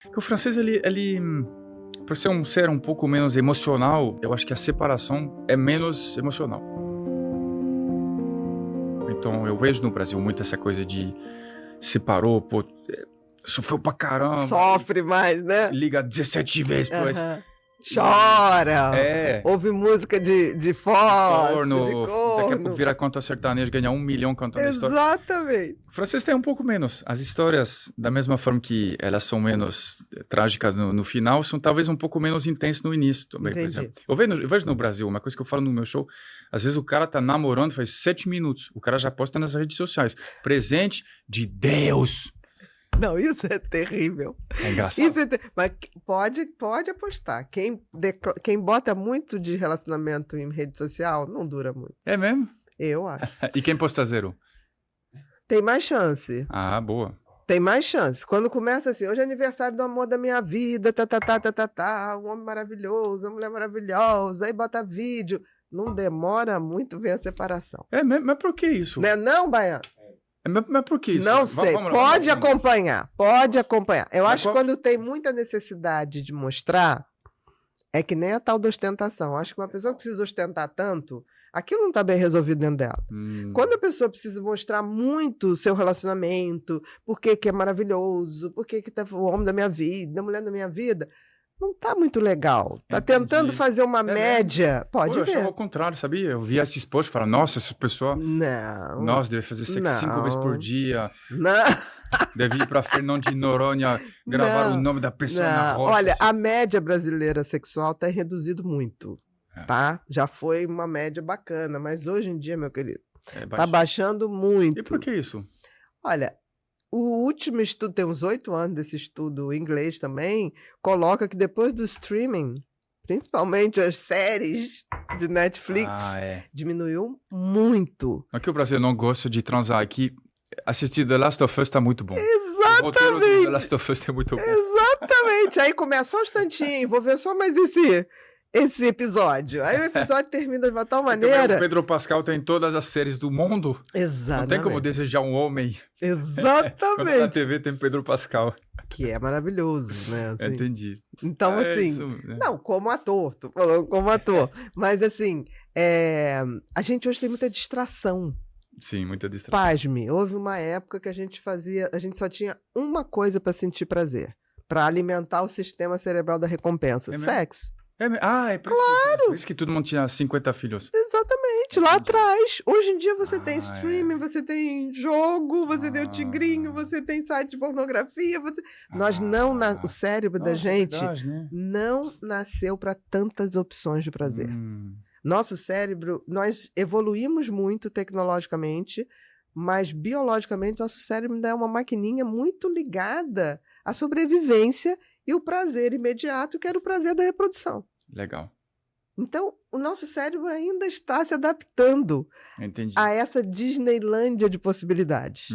Porque o francês, por ser um ser um pouco menos emocional, eu acho que a separação é menos emocional. Então, eu vejo no Brasil muito essa coisa de separou, pô, sofreu pra caramba. Sofre mais, né? Liga 17 vezes por vez. Chora! É. Ouve música de fossa, Corno, de corno. daqui a pouco vira cantor sertanejo, ganha 1 milhão cantando a história. Exatamente. O francês tem um pouco menos. As histórias, da mesma forma que elas são menos trágicas no final, são talvez um pouco menos intensas no início também, por exemplo. Eu vejo no Brasil, uma coisa que eu falo no meu show, às vezes o cara tá namorando faz 7 minutos, o cara já posta nas redes sociais. Presente de Deus. Não, isso é terrível. É engraçado. Mas pode apostar. Quem bota muito de relacionamento em rede social não dura muito. É mesmo? Eu acho. E quem posta zero? Tem mais chance. Ah, boa. Tem mais chance. Quando começa assim, hoje é aniversário do amor da minha vida, um homem maravilhoso, uma mulher maravilhosa, aí bota vídeo. Não demora muito ver a separação. É mesmo? Mas por que isso? Não é não, Baiano? Mas por que isso? Não sei. Pode acompanhar. Eu acho que quando tem muita necessidade de mostrar, é que nem a tal da ostentação. Acho que uma pessoa que precisa ostentar tanto, aquilo não está bem resolvido dentro dela. Quando a pessoa precisa mostrar muito o seu relacionamento, por que é maravilhoso, por que tá o homem da minha vida, a mulher da minha vida, não tá muito legal. Tá tentando fazer uma média. Mesmo? Pode ver. Eu achava ao contrário, sabia? Eu via esses posts e falava, nossa, essa pessoa... Não. Nossa, deve fazer sexo 5 vezes por dia. Não. Deve ir pra Fernão de Noronha gravar o nome da pessoa na rocha. Olha, a média brasileira sexual tá reduzido muito, tá? Já foi uma média bacana, mas hoje em dia, meu querido, tá baixando muito. E por que isso? Olha... O último estudo, tem uns 8 anos desse estudo em inglês também, coloca que depois do streaming, principalmente as séries de Netflix, diminuiu muito. Aqui o Brasil não gosta de transar. Aqui, assistir The Last of Us tá muito bom. Exatamente. O roteiro do The Last of Us é muito bom. Exatamente. Aí começa só um instantinho, vou ver só mais esse episódio. Aí o episódio termina de uma tal maneira... O Pedro Pascal tem todas as séries do mundo. Exatamente. Não tem como desejar um homem. Exatamente. Quando na TV tem Pedro Pascal. Que é maravilhoso, né? Assim. Entendi. Então, assim... Isso, né? Não, como ator. Tô falando como ator. Mas, assim, a gente hoje tem muita distração. Sim, muita distração. Pasme, houve uma época que a gente só tinha uma coisa para sentir prazer. Para alimentar o sistema cerebral da recompensa. Sexo. É por isso que todo mundo tinha 50 filhos. Exatamente, lá atrás. Hoje em dia você tem streaming, você tem jogo, você tem o tigrinho, você tem site de pornografia. O cérebro da gente não nasceu para tantas opções de prazer. Nosso cérebro, nós evoluímos muito tecnologicamente, mas biologicamente nosso cérebro ainda é uma maquininha muito ligada à sobrevivência e o prazer imediato, que era o prazer da reprodução. Legal. Então, o nosso cérebro ainda está se adaptando a essa Disneylândia de possibilidades.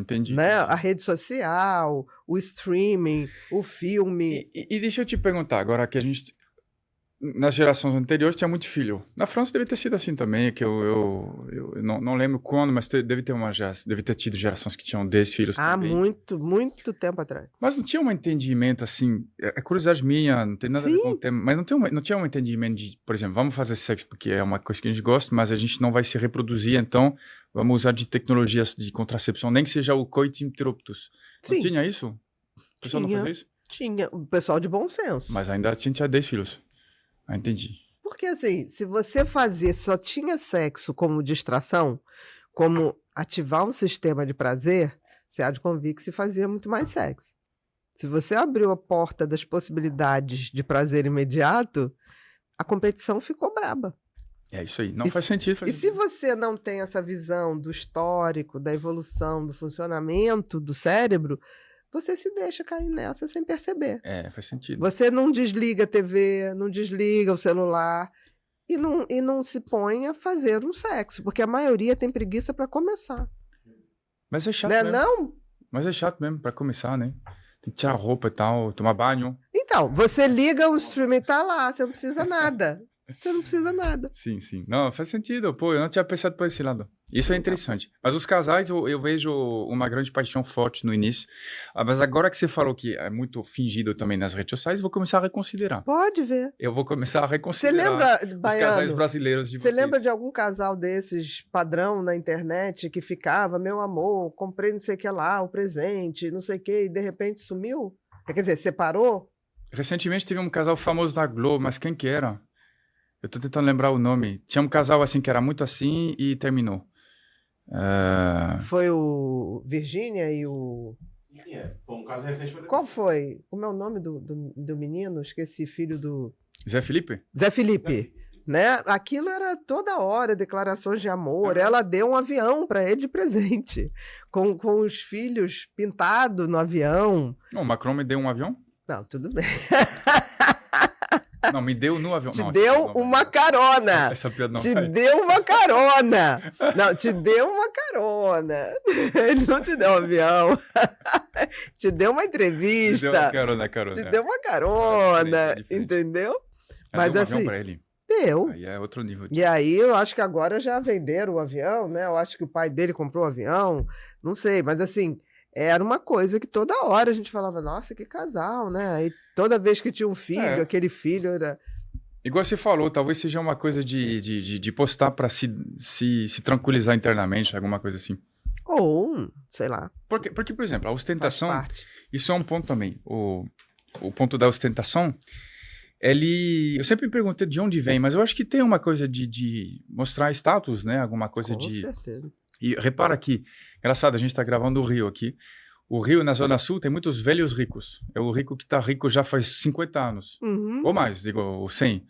Entendi. Né? A rede social, o streaming, o filme. E deixa eu te perguntar, agora que a gente... Nas gerações anteriores tinha muito filho. Na França deve ter sido assim também, que eu não lembro quando, mas deve ter tido gerações que tinham 10 filhos também. Muito tempo atrás. Mas não tinha um entendimento assim, é curiosidade minha, não tem nada a ver com o tema, mas não tinha um entendimento de, por exemplo, vamos fazer sexo porque é uma coisa que a gente gosta, mas a gente não vai se reproduzir, então vamos usar de tecnologias de contracepção, nem que seja o coitus interruptus. Não tinha isso? O pessoal não fazia isso? Tinha, o pessoal de bom senso. Mas ainda tinha 10 filhos. Entendi. Porque assim, se você só tinha sexo como distração, como ativar um sistema de prazer, você há de convir que se fazia muito mais sexo. Se você abriu a porta das possibilidades de prazer imediato, a competição ficou braba. É isso aí, faz sentido. Se você não tem essa visão do histórico, da evolução, do funcionamento do cérebro, você se deixa cair nessa sem perceber. Faz sentido. Você não desliga a TV, não desliga o celular e não se põe a fazer um sexo, porque a maioria tem preguiça para começar. Mas é chato mesmo. Não? Mas é chato mesmo para começar, né? Tem que tirar a roupa e tal, tomar banho. Então, você liga o streaming e tá lá, você não precisa nada. Você não precisa nada. Sim. Não, faz sentido. Pô, eu não tinha pensado por esse lado. Isso é interessante. Mas os casais, eu vejo uma grande paixão forte no início. Mas agora que você falou que é muito fingido também nas redes sociais, vou começar a reconsiderar. Pode ver. Eu vou começar a reconsiderar os casais brasileiros de vocês. Você lembra de algum casal desses padrão na internet que ficava, meu amor, comprei não sei o que lá, o presente, não sei o que, e de repente sumiu? Quer dizer, separou? Recentemente teve um casal famoso da Globo, mas quem que era? Eu tô tentando lembrar o nome. Tinha um casal assim que era muito assim e terminou. Foi o Virgínia e o... Foi um caso recente. Qual foi? Como é o nome do menino? Esqueci, filho do... Zé Felipe? Zé Felipe. Né? Aquilo era toda hora, declarações de amor. Ela deu um avião para ele de presente, com os filhos pintados no avião. O Macron me deu um avião? Não, tudo bem. Não, me deu no avião. Te deu uma carona. Essa piada não te sai. deu uma carona. Não, te deu uma carona. Ele não te deu um avião. Te deu uma entrevista. Te deu uma carona. Te deu uma carona. É diferente. Entendeu? Mas deu um assim, avião pra ele. Deu. Aí é outro nível. E aí eu acho que agora já venderam o avião, né? Eu acho que o pai dele comprou o avião. Não sei, mas assim... Era uma coisa que toda hora a gente falava, nossa, que casal, né? Aí toda vez que tinha um filho, aquele filho era... Igual você falou, talvez seja uma coisa de postar para se tranquilizar internamente, alguma coisa assim. Ou, sei lá. Porque, por exemplo, a ostentação, isso é um ponto também. O ponto da ostentação, eu sempre me perguntei de onde vem, mas eu acho que tem uma coisa de mostrar status, né? Alguma coisa Com certeza. E repara aqui, engraçado, a gente está gravando o Rio aqui. O Rio, na Zona Sul, tem muitos velhos ricos. É o rico que está rico já faz 50 anos. Uhum. Ou mais, digo, 100.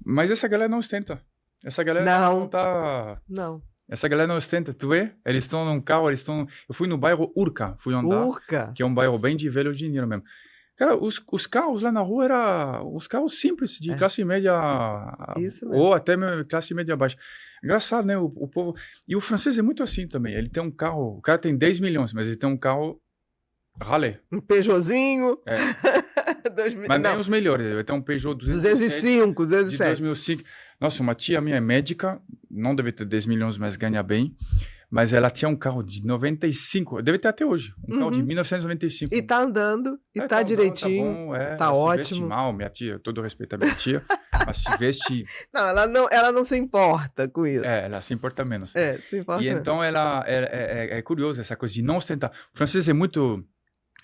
Mas essa galera não ostenta. Essa galera não tá... Não. Essa galera não ostenta, tu vê? Eles estão num carro, Eu fui no bairro Urca, fui andar. Urca. Que é um bairro bem de velho dinheiro mesmo. Cara, os carros lá na rua eram os carros simples, de classe média, ou até classe média baixa. Engraçado, né? O povo... E o francês é muito assim também. Ele tem um carro... O cara tem 10 milhões, mas ele tem um carro ralé. Um Peugeotzinho. Mas nem os melhores. Ele tem um Peugeot 205, de 2005. Nossa, uma tia minha é médica, não deve ter 10 milhões, mas ganha bem. Mas ela tinha um carro de 95, deve ter até hoje, carro de 1995. E tá andando, e tá direitinho, tá ótimo. Se veste mal, minha tia, todo respeito à minha tia, mas se veste... Não, ela não se importa com isso. Ela se importa menos. Se importa e então ela é curiosa essa coisa de não ostentar. O francês é muito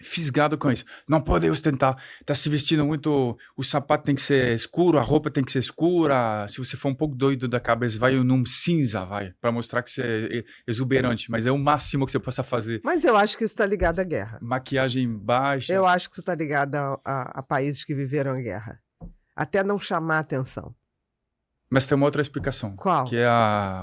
fisgado com isso. Não pode ostentar. Tá se vestindo muito... O sapato tem que ser escuro, a roupa tem que ser escura. Se você for um pouco doido da cabeça, vai num cinza, para mostrar que você é exuberante. Mas é o máximo que você possa fazer. Mas eu acho que isso está ligado à guerra. Maquiagem baixa. Eu acho que isso está ligado a países que viveram a guerra. Até não chamar a atenção. Mas tem uma outra explicação. Qual? Que é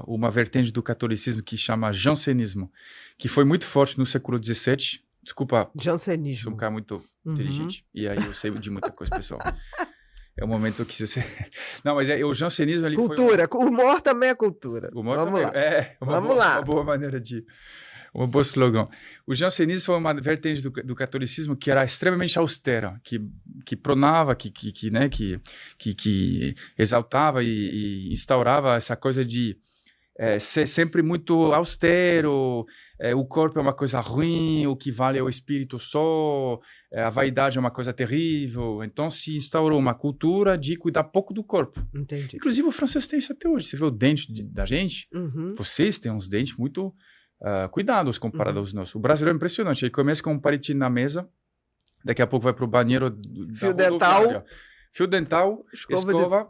uma vertente do catolicismo que chama jansenismo, que foi muito forte no século XVII. Desculpa, jansenismo. Sou um cara muito inteligente. E aí eu sei de muita coisa, pessoal. É o momento que você... Não, mas o jansenismo... Ele cultura. Foi humor também é cultura. Humor Vamos também. lá. Uma boa maneira de... Um bom slogan. O jansenismo foi uma vertente do catolicismo que era extremamente austera, que pronava, que exaltava e instaurava essa coisa de ser sempre muito austero, o corpo é uma coisa ruim, o que vale é o espírito só, a vaidade é uma coisa terrível. Então se instaurou uma cultura de cuidar pouco do corpo. Entendi. Inclusive o francês tem isso até hoje. Você vê o dente da gente, vocês têm uns dentes muito cuidados comparados aos nossos. O brasileiro é impressionante. Ele começa com um palitinho na mesa, daqui a pouco vai para o banheiro fio dental. Fio dental, escova,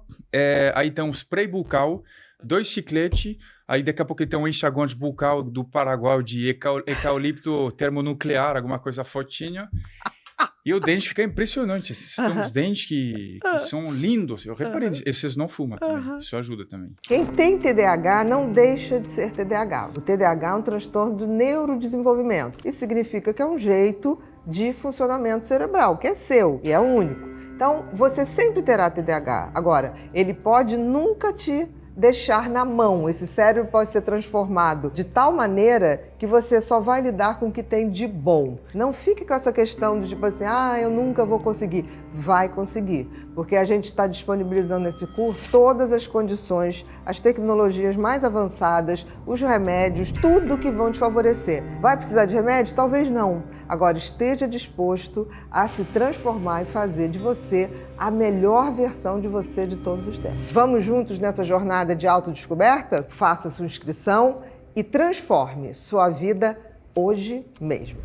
aí tem um spray bucal, 2 chicletes, aí daqui a pouco tem um enxaguante bucal do Paraguai de eucalipto termonuclear, alguma coisa fortinha. E o dente fica impressionante. Esses são uns dentes que são lindos. Eu reparei, esses não fumam também. Isso ajuda também. Quem tem TDAH não deixa de ser TDAH. O TDAH é um transtorno do neurodesenvolvimento. Isso significa que é um jeito de funcionamento cerebral, que é seu e é único. Então, você sempre terá TDAH. Agora, ele pode nunca te deixar na mão. Esse cérebro pode ser transformado de tal maneira que você só vai lidar com o que tem de bom. Não fique com essa questão de tipo assim, eu nunca vou conseguir. Vai conseguir, porque a gente está disponibilizando nesse curso todas as condições, as tecnologias mais avançadas, os remédios, tudo que vão te favorecer. Vai precisar de remédio? Talvez não. Agora esteja disposto a se transformar e fazer de você a melhor versão de você de todos os tempos. Vamos juntos nessa jornada de autodescoberta? Faça sua inscrição e transforme sua vida hoje mesmo.